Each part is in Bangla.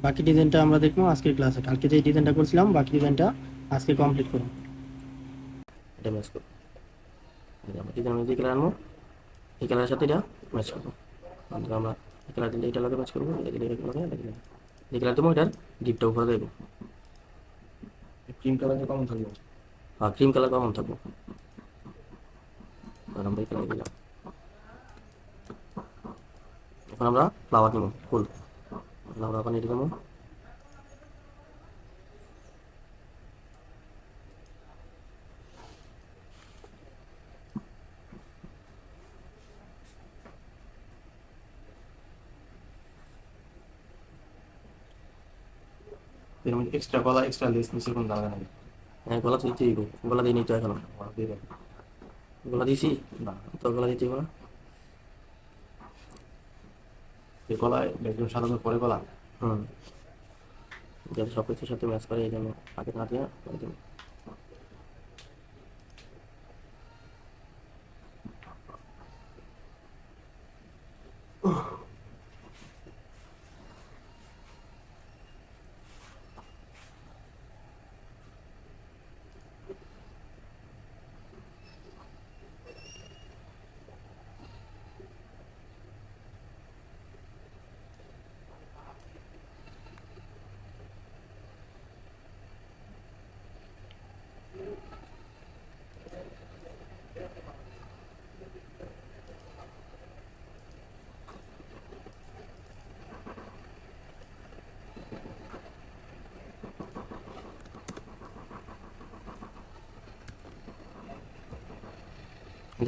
বাকি ডিজাইনটা আমরা দেখবো আজকের ক্লাসে। কালকে যে ডিজাইনটা করছিলাম বাকি ডিজাইনটা আজকে কমপ্লিট করব। এটা ম্যাচ করবো, আমরা ডিজাইন যে কালার আনবো এই কালারের সাথে এটা ম্যাচ করবো। আমরা এই কালার দিলে এটা লাগে ম্যাচ করবো, এটা দিলে এটা লাগে, এটা দিলে যে কালার দেবো এটার ডিপটা উপরে দেবো। ক্রিম কালারটা কেমন থাকবে? আর ক্রিম কালার কমন থাকবো। আর আমরা এই কালার দিলাম। এখন আমরা ফ্লাওয়ার নেবো, ফুল। এখন আমরা ওখানে এটা দেবো। এর মধ্যে এক্সট্রা গলা এক্সট্রা লেস নিচে কোনো দাঁড়া নাই? হ্যাঁ, গলা তো দিতেই হইব, গলা দিই নি তো এখনো। গলা দিয়ে দেন। গলা দিয়েছি না, তো, গলা দিতেই হইব না। এই গলায় ব্যাকগ্রাউন্ড সাজানোর পরে গলা। হুম, যাতে সব কিছুর সাথে ম্যাচ করে এই জন্য আগে না দিয়ে করে দেবো।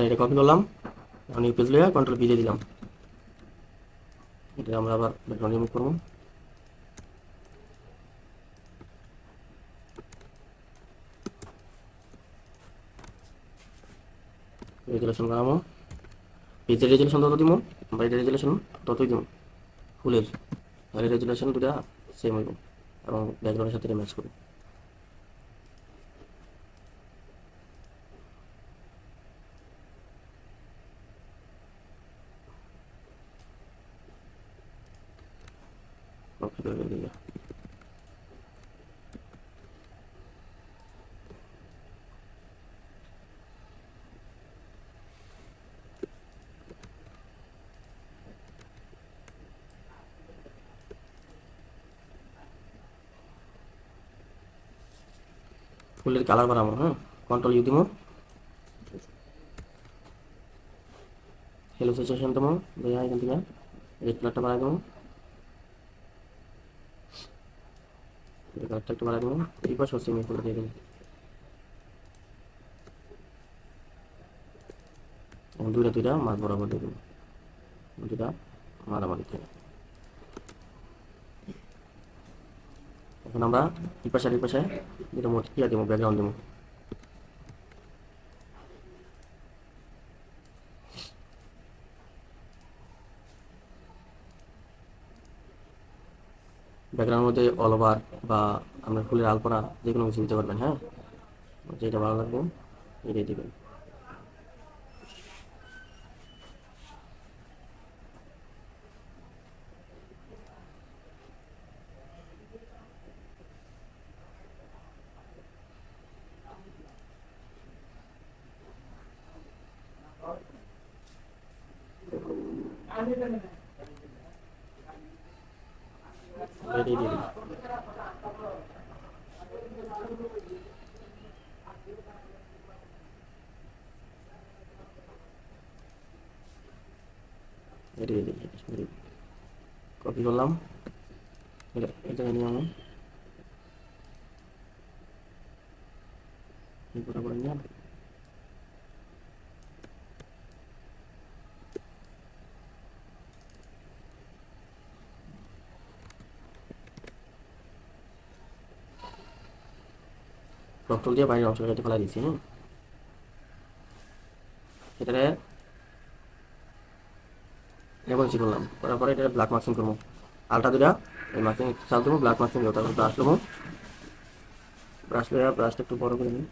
এটা কপি করলাম, এখন ইউ পেজ লিয়ে কন্ট্রোল বি দিয়ে দিলাম। এটা আমরা আবার ব্যাকগ্রাউন্ড রিমুভ করবো। রেজুলেশন বাড়াবো, পেজের রেজুলেশন তত দিব, বাইরের রেজুলেশন ততই দিব ফুলের। তাহলে রেজুলেশন দুটা সেম হইব এবং ব্যাকগ্রাউন্ডের সাথে ম্যাচ করবে। কপি করে দিয়ে ফুলের কালার বাড়াবো। হ্যাঁ, কন্ট্রোল ইউ দিব, হেলো সিচুয়েশন দেবো, দেওয়া এখান থেকে রেড কালারটা বাড়াই দেবো, রেড কালারটা একটু বাড়াই দেবো। এই পাশে হচ্ছে আমি ফুলটা দিয়ে দেবো। এখন দুইটা দুইটা মাছ বরাবর দিয়ে দেবো, দুইটা মারামারি থেকে। এখন আমরা এই পাশে যেটা মোট ইয়া দেবো, ব্যাকগ্রাউন্ড দেবো। ব্যাকগ্রাউন্ডের মধ্যে অল ওভার বা আপনার ফুলের আলপনা যে কোনো কিছু দিতে পারবেন। হ্যাঁ, যেটা ভালো লাগবে এটাই দেবেন। এটাই দিয়ে দিন। এটাই দিই, কপি করলাম, এটা নিয়ে আমি এই পুরো করে নিলাম। ডক্টর দিয়ে বাইরের অংশটা কেটে ফেলা দিচ্ছি। হ্যাঁ, এটারে লেবল করলাম, করার পরে এটা ব্ল্যাক মার্কিং করবো। আলটা দুটা এই মার্কিং চাল দেবো, ব্ল্যাক মার্কিং দেবো। তারপর ব্রাশ নেবো, ব্রাশ লইয়া ব্রাশটা একটু বড় করে নিই।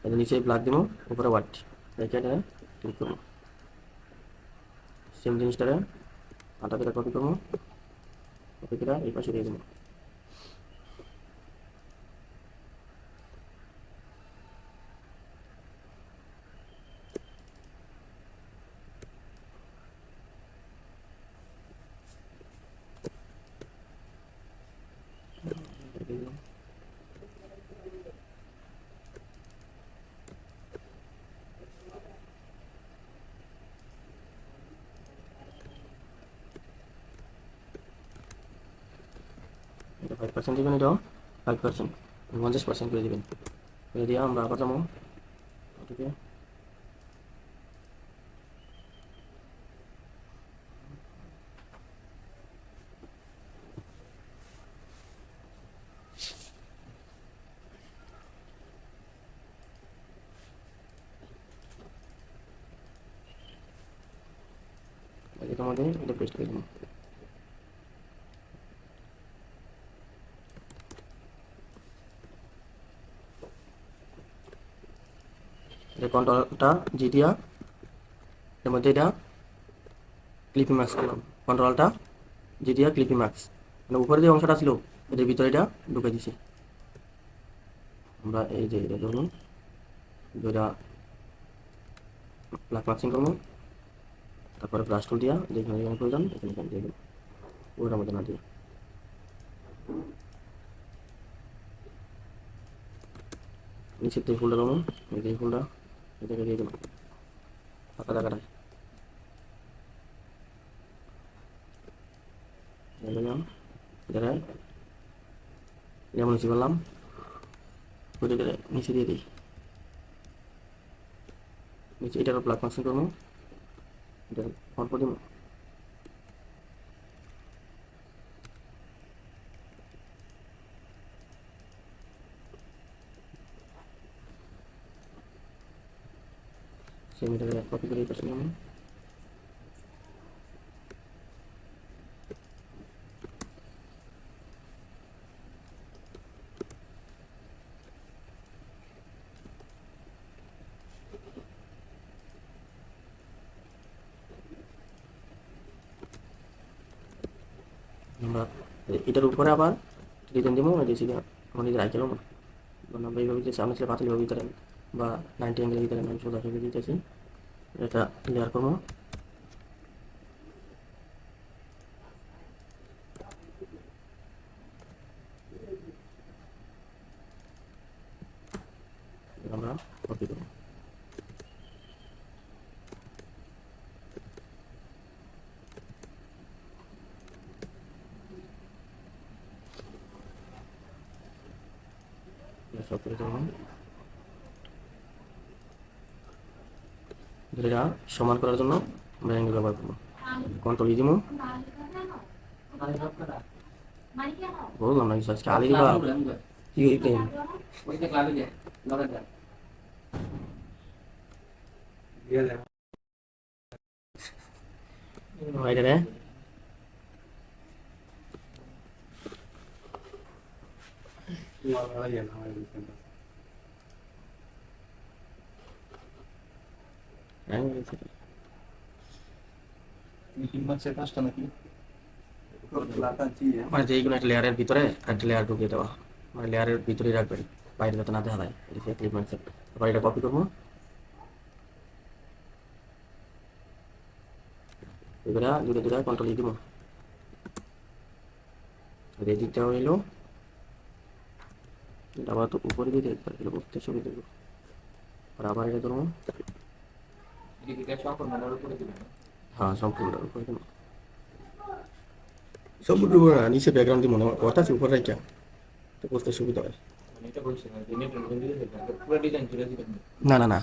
এটা নিচে ব্ল্যাক দিব, উপরে হোয়াইট রেখে এটা ক্লিক করবো। সেম জিনিসটারে আটা করে কপি করবো, কপি করে এই পাশে দিয়ে দেবো। এটা 5% দিবেন, এটাও 5%, 50% করে দিবেন। করে দিয়ে আমরা আবার যাবো ওটিকে। এটার মধ্যে এটা পেস্ট করে দেবো। এটা কন্ট্রোলটা জি দিয়া এর মধ্যে এটা ক্লিপি মার্কস করলাম, কন্ট্রোলটা জি দিয়া ক্লিপি মার্কস, মানে উপরে যে অংশটা ছিল এটার ভিতরে এটা ঢুকে দিছি আমরা। এই যে এটা ধরুন দুইটা ব্ল্যাক মার্কিং করবো, তারপরে ব্রাশ টুল দিয়া যেখানে যেখানে প্রয়োজন এখানে এখানে দিয়ে দেবো, ওটার মধ্যে না দিয়ে। নিচের দিয়ে ফুলটা দেবো, এই যে ফুলটা এটাকে দিয়ে দেবো ফাঁকা জায়গাটায় দিলাম। এটাকে যেমন নিচে করলাম ওইটাকে নিচে দিয়ে দিই, নিচে এটারও ব্ল্যাক মার্কিং করবো, এটা অল্প দিব। সেই এটাকে কপি করে এই পাশে নেবো। আমরা এটার উপরে আবার ডিজাইন দিব, ডিসিকে আমাদের রাইট গেলাম, আমরা এইভাবে যে সামনে ছিল পাতিল ভিতরে বা 90 অ্যাঙ্গেলের ভিতরে আমি সোজা করে দিতেছি। এটা ক্লিয়ার করবো, আমরা কপি করবো। সব করে দেবো, এটা সমান করার জন্য আমরা অ্যাঙ্গেল ব্যবহার করবো। কন্ট্রোল ই দিব, বললাম না আজকে আলির বা কি পেন এটা রে কাজটা নাকি মানে যেইগুলো একটা লেয়ারের ভিতরে একটা লেয়ার ঢুকিয়ে দেওয়া, মানে লেয়ারের ভিতরেই রাখবেন, বাইরে যাতে না দেখা যায়। এটা ক্লিপ মারছে, তারপর এটা কপি করবো, এবারে দূরে দূরে কন্ট্রোল ই দিব। রেডিটা হইলো, এটা আবার তো উপরে দিয়ে দেখবার এগুলো করতে সুবিধা দেবো। আর আবার এটা ধরবো, হ্যাঁ সম্পূর্ণটার উপরে দেবো, সম্পূর্ণ উপরে না, নিচে ব্যাকগ্রাউন্ড দিয়ে মনে হয় কথা আছে উপরে রাখা, তো বুঝতে সুবিধা হয়। না না না,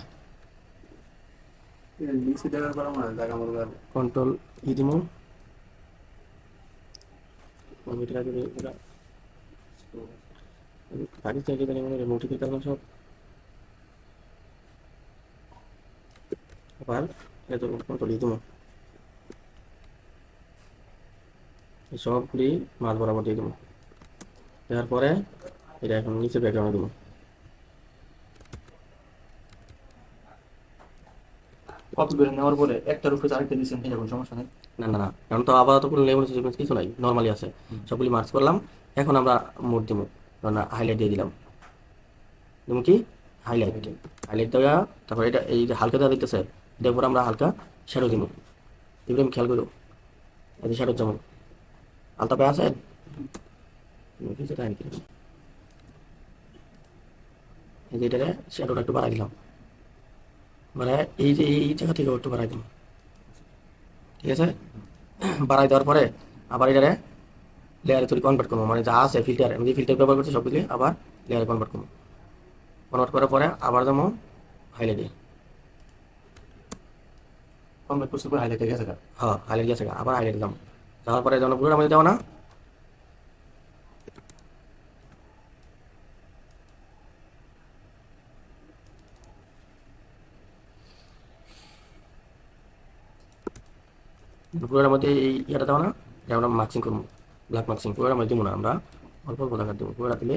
কন্ট্রোল ই দিব, কম্পিউটার আগে গাড়ি চাইলে তাহলে মনে হয় নোটিফিকেশন কারণ সব আবার এত কন্ট্রোল ই দিব, সবগুলি মাঝ বরাবর দিয়ে দেবো। দেওয়ার পরে এটা এখন নিচে ব্যাকগ্রাউন্ড দেবো, কপি করে নেওয়ার পরে একটার উপরে আরেকটা দিচ্ছেন, এটা কোনো সমস্যা নেই? না না না, কারণ তো আপাতত কোনো লেভেল কিছু নাই, নর্মালি আছে, সবগুলি মার্কস করলাম। এখন আমরা মোড দিব, কারণ হাইলাইট দিয়ে দিলাম। তুমি কি হাইলাইট, হাইলাইট দেওয়া, তারপর এটা এই যে হালকা দেওয়া দিতেছে, এটার উপর আমরা হালকা শ্যাডো দিব। ইব্রাহিম খেয়াল করো, এই যে শ্যাডো যেমন আলতা পেয়ে আছে, এই যে এটারে শ্যাডোটা একটু বাড়াই দিলাম, মানে এই যে এই জায়গা থেকে একটু বাড়াই দিলাম, ঠিক আছে। বাড়াই দেওয়ার পরে আবার এটারে লেয়ারে তুলি কনভার্ট করবো, মানে যা আছে ফিল্টার, আমি যে ফিল্টার ব্যবহার করছি সবগুলি আবার লেয়ারে কনভার্ট করবো। কনভার্ট করার পরে আবার যেমন হাইলাইটে, কনভার্ট করছে পরে হাইলাইটে গেছে গা। হ্যাঁ হাইলাইট গেছে, আবার হাইলাইট দাম যাওয়ার পরে যেন পুরোটা মধ্যে দেওয়া না, পুরোটার মধ্যে এই ইয়েটা দেওয়া না, এটা আমরা মার্কসিং করবো, ব্ল্যাক মার্কসিং পুরোটার মধ্যে দিব না, আমরা অল্প অল্প দেখার দেবো, পুরোটা দিলে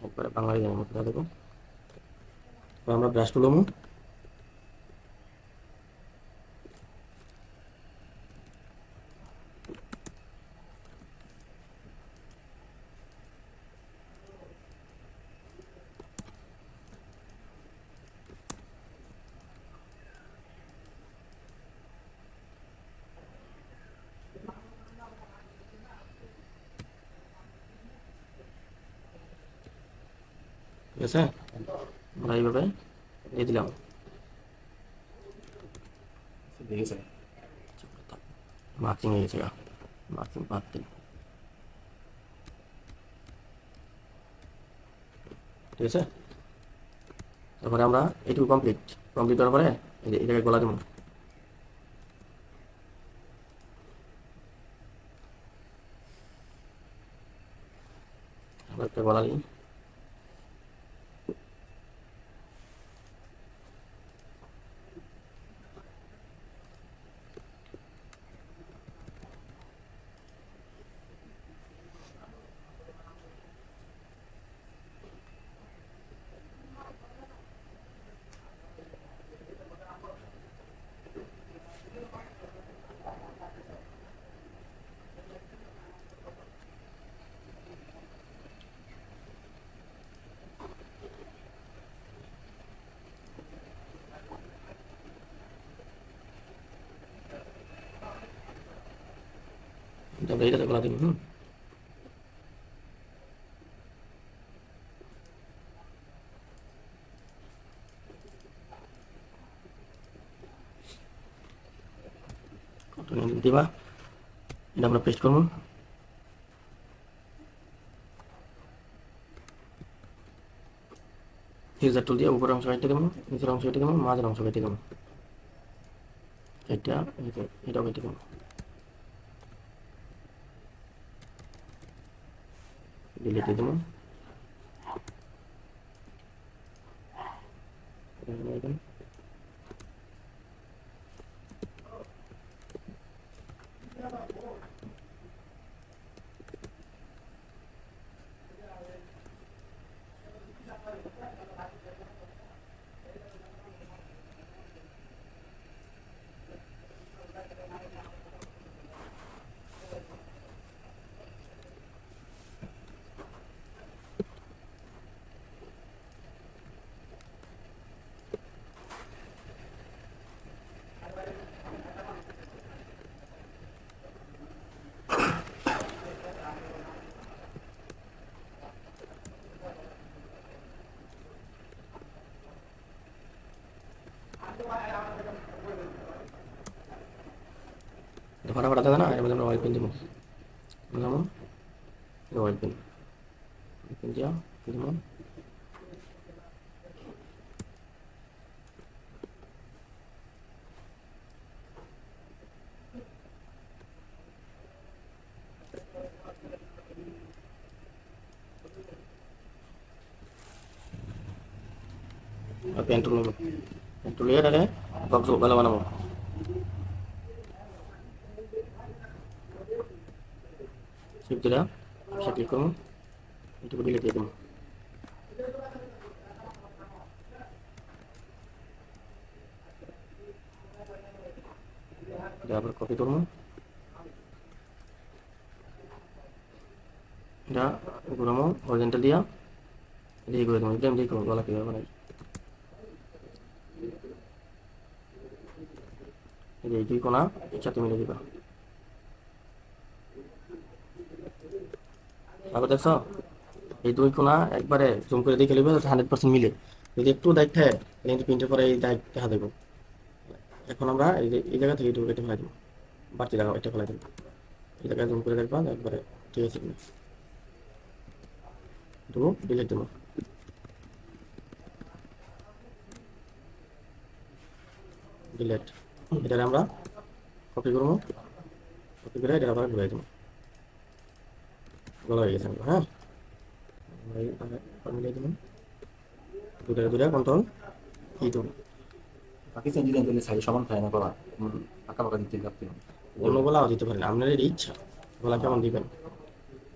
একবারে বাঙালি জানার মতো দেবো। আমরা ব্রাশ তুলবো, ঠিক আছে। আমরা এইভাবে দিয়ে দিলাম, দেখেছে। মার্কিং হয়ে গেছে, মার্কিং বাদ দিন, ঠিক আছে। তারপরে আমরা এইটুকু কমপ্লিট, কমপ্লিট করার পরে এই যে এটাকে গলা দেবো, আমরা একটা গলা দিই, তারপরে এইটাতে গলা দিব। দিবা, এটা আমরা পেস্ট করবো, ইউজার টুল দিয়ে উপরের অংশ কেটে দেবো, নিচের অংশ কেটে দেবো, মাঝের অংশ কেটে দেবো, এটা এটাও কেটে দেবো, ডিলিট দিয়ে দেবো, ফাটাফাটা থাকে না, এর মধ্যে আমরা ওয়াইট পেন দেবো, যেমন ওয়াইট পেন, পেন দিয়া যেমন পেন টুল নেবো, পেন টুল নিয়ে এটাকে বক্স ভালো বানাবো, শিফট দিলাম, সে ক্লিক করবো, এটুকু ডিলিট দিয়ে দেবো, এটা আবার কপি করবো, এটা ঘুরামো হরিজেন্টাল দিয়া এদিকে করে দেবো, এটা এমনি করবো, গলা কীভাবে বানাই, এই যে এই দুই কোণা একসাথে মিলে দিবা। তারপর দেখছো এই দুই কোণা একবারে জুম করে দেখে নেবে 100% মিলে, যদি একটু দেখতে কিন্তু প্রিন্টের পরে এই দাগ দেখা দেবো। এখন আমরা এই যে এই জায়গা থেকে একটু কেটে ফেলাই দেবো, বাড়তি জায়গা এটা ফেলাই দেবো, এই জায়গায় জুম করে দেখবা একবারে ঠিক আছে কিনা, দেবো ডিলিট দেবো। ডিলেট, এটাকে আমরা কপি করবো, কপি করে এটা আবার ঘুরাই দেবো, গলা হয়ে গেছে আমাদের, হ্যাঁ মিলিয়ে দেবো, দুটা কন্ট্রোল ই দেবো। পাকিস্তান ডিজাইন করলে সাইজ সমান খায় না করা, পাকা পাকা দিতে লাগতে অন্য গলাও দিতে পারেন, আপনার এই ইচ্ছা গলা কেমন দিবেন।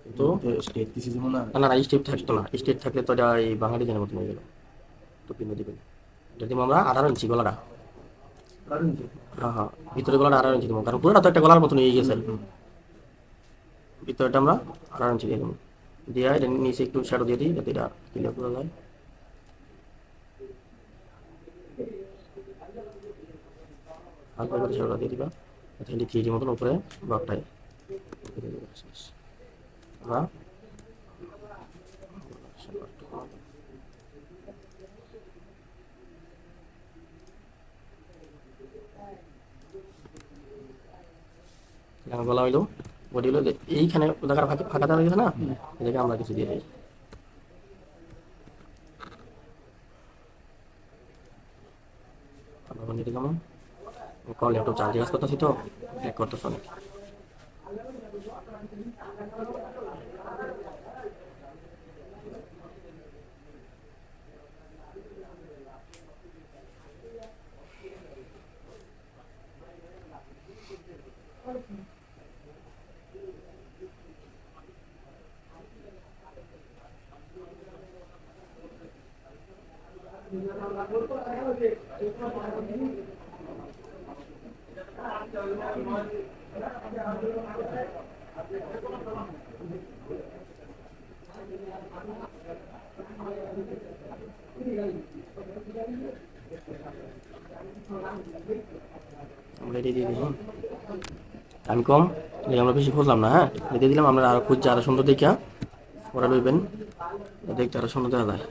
কিন্তু স্টেট কিছু যেমন না না না স্টেপ থাকতো না, স্টেপ থাকলে তো এটা এই বাঙালি ডিজাইনের মতন হয়ে গেল, তো কিনে দিবেন। এটা দিব আমরা 18 ইঞ্চি গলাটা, হ্যাঁ হ্যাঁ ভিতরে গলাটা 18 ইঞ্চি দেবো, কারণ পুরোটা তো একটা গলার মতন হয়ে গেছে, ভিতরটা আমরা 18 ইঞ্চি দিয়ে দেবো, দিয়ে এটা নিচে একটু শ্যাডো দিয়ে দিই যাতে এটা ক্লিয়ার করা যায়। হালকা করে শ্যাডোটা দিয়ে দিবা, তাহলে 3D মতন উপরে বাঘটায় আমরা গলা হইলো, বডি হলো এইখানে জায়গার ফাঁকা ফাঁকা দাঁড়িয়ে গেছে না, এটাকে আমরা কিছু দিয়ে দিই। আমরা নিতে কেমন কল একটু চার্জ কাজ করতেছি তো এক করতেছ অনেক। আমরা এটি দিয়ে দিই, আমি কম আমরা বেশি খুঁজলাম না, হ্যাঁ দিয়ে দিলাম। আমরা আরো খুঁজছি আরো সুন্দর দেখা ওরা লইবেন, দেখতে আরো সুন্দর দেখা যায়।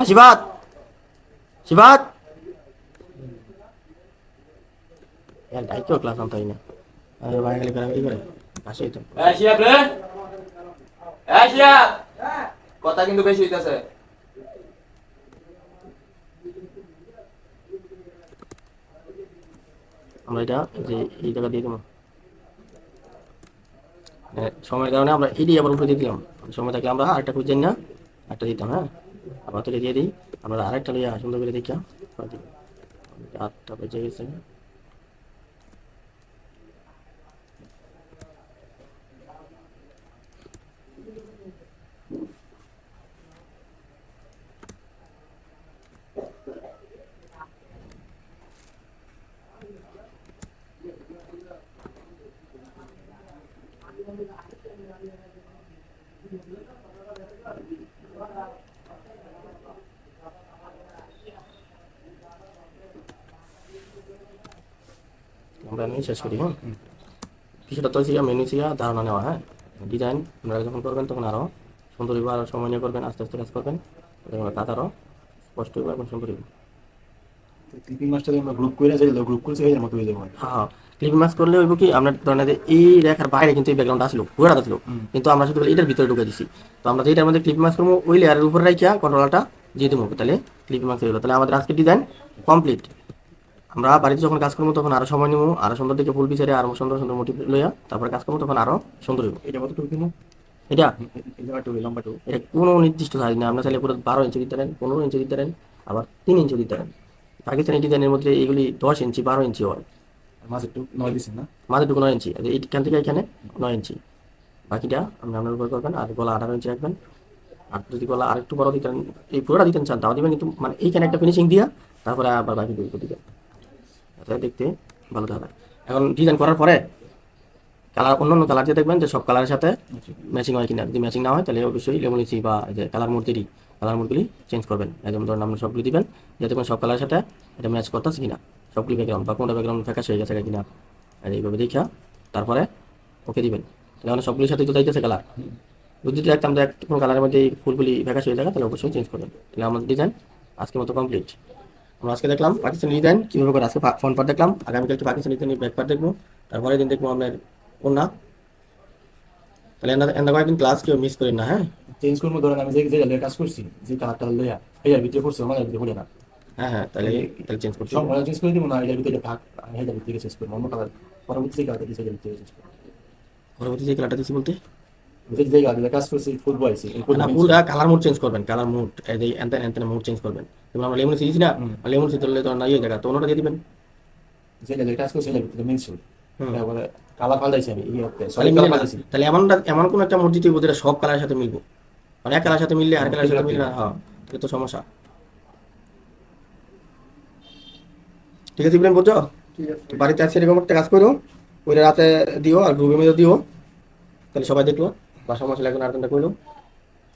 শিবাত শিবাত ডাইকেও ক্লাস আনতাই না, আর বাইরে খালি কারাকারি করে আসেই তো। কথা কিন্তু বেশি হইতাছে। আমরা এটা যে এই জায়গা দিয়ে দেবো, সময়ের কারণে আমরা এটি আবার উপরে দিয়ে দিলাম, সময় থাকলে আমরা আরেকটা খুঁজছি না একটা দিতাম, হ্যাঁ আবার তুলে দিয়ে দিই। আমরা আরেকটা লইয়া সুন্দর করে দেখিয়া আটটা বেজে গেছে। আমরা এমনি শেষ করি, হ্যাঁ। কিছুটা তো হচ্ছে মেনু ছিল ধারণা নেওয়া, হ্যাঁ। ডিজাইন আপনারা যখন করবেন তখন আরও সুন্দর হইব, আরও সময় নিয়ে করবেন, আস্তে আস্তে কাজ করবেন, কাজ আরও স্পষ্ট হইব এবং সুন্দর হইব। ক্লিপিং মাস্টারে আমরা গ্রুপ করে যাই, গ্রুপ করছে এই মতো হয়ে যাবো। হ্যাঁ, ক্লিপিং মাস্ক করলে হইব কি আপনার ধরেন যে এই রেখার বাইরে কিন্তু এই ব্যাকগ্রাউন্ড আসলো পুরোটা আসলো, কিন্তু আমরা শুধু এটার ভিতরে ঢুকে দিছি। তো আমরা যেটার মধ্যে ক্লিপিং মাস্ক করবো ওই লেয়ারের উপরে রাখিয়া কন্ট্রোলারটা দিয়ে দেবো, তাহলে ক্লিপিং মাস্ক হয়ে গেলো। তাহলে আমাদের আজকে ডিজাইন কমপ্লিট। আমরা বাড়িতে যখন কাজ করবো তখন আরো সময় নেবো, আরো সুন্দর দিকে ফুল বিচারে আরো সুন্দর সুন্দর মোটিভ লইয়া তারপরে কাজ করবো, তখন আরো সুন্দর হইব। এটা কতটুকু কিনো? এটা লম্বা টু এটা কোনো নির্দিষ্ট সাইজ নেই, আপনার চাইলে পুরো 12 ইঞ্চি দিতে পারেন, 15 ইঞ্চি দিতে পারেন, আবার 3 ইঞ্চি দিতে পারেন। পাকিস্তানি ডিজাইনের মধ্যে এগুলি 10 ইঞ্চি 12 ইঞ্চি হয়, মাঝে একটু 9 দিচ্ছেন না? মাঝেটুকু 9 ইঞ্চি, এইখান থেকে এখানে 9 ইঞ্চি, বাকিটা আপনি আপনার উপর করবেন। আর গলা 18 ইঞ্চি রাখবেন। আর যদি গলা আরেকটু বড় দিতেন, এই পুরোটা দিতেন চান তাও দিবেন, কিন্তু মানে এইখানে একটা ফিনিশিং দিয়া তারপরে আবার বাকি দুটো দিবেন, তাহলে দেখতে ভালো দেখাবে। এখন ডিজাইন করার পরে কালার অন্য কালার দিয়ে দেখবেন যে সব কালারের সাথে ম্যাচিং হয় কিনা। যদি ম্যাচিং না হয় তাহলে অবশ্যই লেমনিসি বা যে কালার মোডটি কালার মোডগুলি চেঞ্জ করবেন। একদম ধরুন আপনি সবগুলি দিবেন যে দেখবেন সব কালারের সাথে এটা ম্যাচ করতেছে কিনা, সবগুলি ব্যাকগ্রাউন্ড বা কোনটা ব্যাকগ্রাউন্ড ফ্যাকাশ হয়ে গেছে কিনা, আর এইভাবে দেখা তারপরে ওকে দিবেন। তাহলে মানে সবগুলির সাথে তো যাইতেছে কালার। যদি দেখতাম যে কোনো কালারের মধ্যে এই ফুলগুলি ফ্যাকাশ হয়ে যায় তাহলে অবশ্যই চেঞ্জ করবেন। তাহলে আমাদের ডিজাইন আজকের মতো কমপ্লিট। আমরা আজকে দেখলাম পাকিস্তানি ডিজাইন কীভাবে করে, আজকে ফ্রন্ট পার্ট দেখলাম, আগামীকালকে পাকিস্তানি ডিজাইন ব্যাক পার্ট দেখবো, তারপরে দিন দেখবো আপনার ওনা। তাহলে এন্দা কয়েকদিন ক্লাস কেউ মিস করেন না, হ্যাঁ। চেঞ্জ করবো, ধরেন আমি যে যে কাজ করছি যে কালারটা লইয়া এর ভিতরে করছি আমার ভিতরে বলে না, হ্যাঁ হ্যাঁ, তাহলে তাহলে চেঞ্জ করছি। সব চেঞ্জ করে দিব না, এর ভিতরে ভাগ আমি এর ভিতরে চেঞ্জ করবো অন্য কালার, পরবর্তী যে কালারটা দিয়েছে এর ভিতরে চেঞ্জ করবো। পরবর্তী যে কালারটা দিচ্ছি বলতে যে যে কালার কাজ করছি ফুটবল আইছি এই না, পুরো কালার মোড চেঞ্জ করবেন, কালার মোড এই এনতেন এনতেন মোড চেঞ্জ করবেন। যেমন আমরা লেমন দিয়েছি না, লেমন দিলে তো না ইয়ে জায়গা তো অন্যটা দিয়ে দিবেন। যে যে কাজ করছি এর ভিতরে মিলছে, তারপরে কালার পাল্টাইছি আমি এই তাহলে সরি মিলে কালার না। পাল্টাইছি। তাহলে এমন কোন একটা মোড দিতে হবে যেটা সব কালারের সাথে মিলবো, মানে এক কালারের সাথে মিললে আর কালারের সাথে মিললে না, হ্যাঁ তাহলে তো সমস্যা। ঠিক আছে ইব্রাহিম, বুঝছো? বাড়িতে আছে এরকম একটা কাজ করো, ওইটা রাতে দিও আর গ্রুপের মধ্যে দিও, তাহলে সবাই দেখলো। বা সমস্যা লাগবে না, আর কোনটা করলো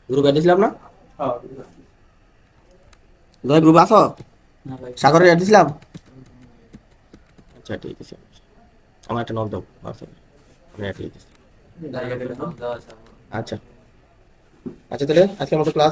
গ্রুপে দিয়েছিলাম না, গ্রুপে আসো, সাগরের অ্যাড দিয়েছিলাম। আচ্ছা ঠিক আছে, আমার একটা নক দাও হোয়াটসঅ্যাপে, আমি অ্যাড লিখেছি। আচ্ছা আচ্ছা, তাহলে আজকের মতো ক্লাস